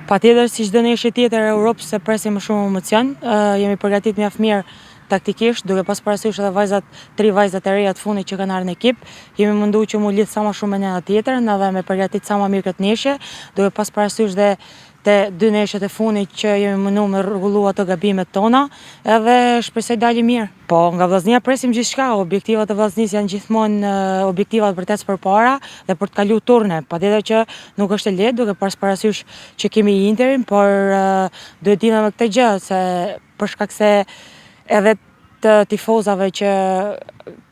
Patjetër si çdo ndeshje tjetër e Europës se presim më shumë emocion, jemi përgatitur mjaft mirë taktikisht, duke pas parasysh edhe tri vajzat e reja të fundit që kanë ardhur në ekip, jemi munduar që mu lidh sa më shumë me njëra tjetrën, edhe me përgatit sa më mirë këtë ndeshje, duke pas parasysh dhe te dy ndeshjet e fundit që jemi munduar me rregullu ato gabimet tona, edhe shpresoj dalë mirë. Po, nga Vllaznia presim gjithçka, objektivat e Vllaznisë janë gjithmonë objektivat për të ecë përpara dhe për të kaluar turne. Patjetër që nuk është e lehtë duke pas parasysh që kemi Interin, por duhet dinë me këtë gjë se për shkak se edhe të tifozave që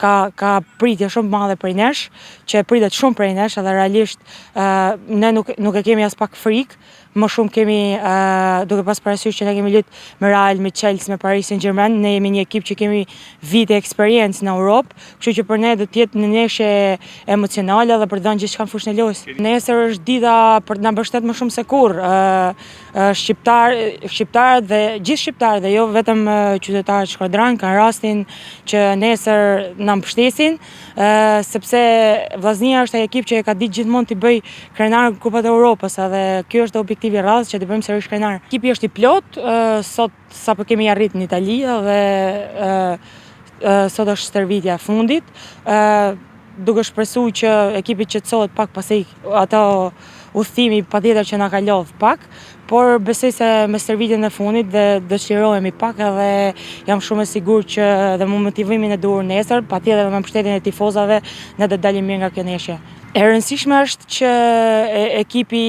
ka pritje shumë madhe prej nesh, që pritet shumë prej nesh, edhe realisht ne nuk e kemi as pak frikë, më shumë kemi, duke pas parasysh që ne kemi luajtur me Real, me Chelsea, me Paris Saint-Germain, ne jemi një ekip që kemi vite eksperiencë në Europë, kështu që për ne do të jetë një ndeshje emocionale dhe për të dhënë gjithçka në fushën e lojës. Nesër është dita për të na mbështetur më shumë se kurrë. Shqiptarët dhe gjithë shqiptarët dhe jo vetëm qytetarët shkodran kanë rastin që nesër na mbështesin, sepse Vllaznia është ai ekip që e ka ditë gjithmonë të bëj krenar Kupat e Europës, edhe ky është objektivi i radhës që të bëjmë sërish krenar. Ekipi është i plot, sot sapo kemi arritur në Itali dhe sot është stërvitja e fundit, duke shpresuar që ekipi qetësohet pak pasi ato udhëtimi patjetër që na ka lodh pak, por besoj se me stërvitjen e fundit do çlirohemi pak edhe jam shumë e sigurt që dhe me motivimin e duhur nesër, patjetër me mbështetjen e tifozave, ne do dalim mirë nga kjo ndeshje. E rëndësishme është që ekipi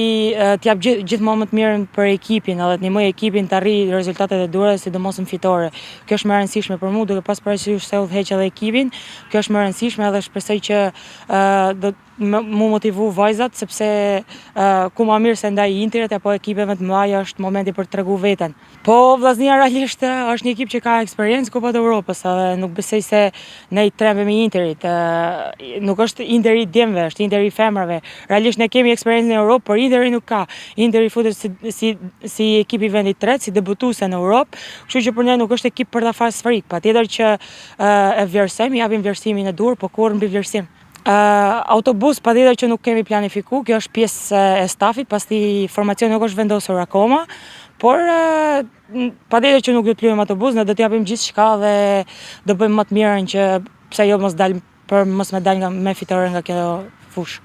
t'jap gjithmonë më të mirën për ekipin, edhe të ndihmoj ekipin të arrijë rezultatet e duhura, sidomos në fitore. Kjo është më e rëndësishme për mua, duke pas parasysh se udhëheq edhe ekipin. Kjo është më e rëndësishme edhe shpresoj që do mu motivu vajzat, sepse ku ma mirë se ndaj Interit apo ekipeve të mëdha është momenti për të treguar veten. Po Vllaznia realisht është një ekip që ka eksperiencë Kupat e Europës, edhe nuk besoj se ne i trembemi Interit. Nuk është Interi i djemve, është Interi i femrave. Realisht ne kemi eksperiencë në Europë, por Interi nuk ka. Interi futet si ekip i vendit tret, si debutuese në Europë, kështu që për ne nuk është ekip për ta farë sferik. Patjetër që e vlerësojmë, japim vlerësimin e duhur, po kurrë mbi vlerësim. Autobus patjetër që nuk kemi planifikuar, kjo është pjesë e stafit, pasi formacioni nuk është vendosur akoma, por patjetër që nuk do të luajmë autobus, ne do të japim gjithçka dhe do bëjmë më të mirën që pse jo mos me dal me fitore nga kjo fushë.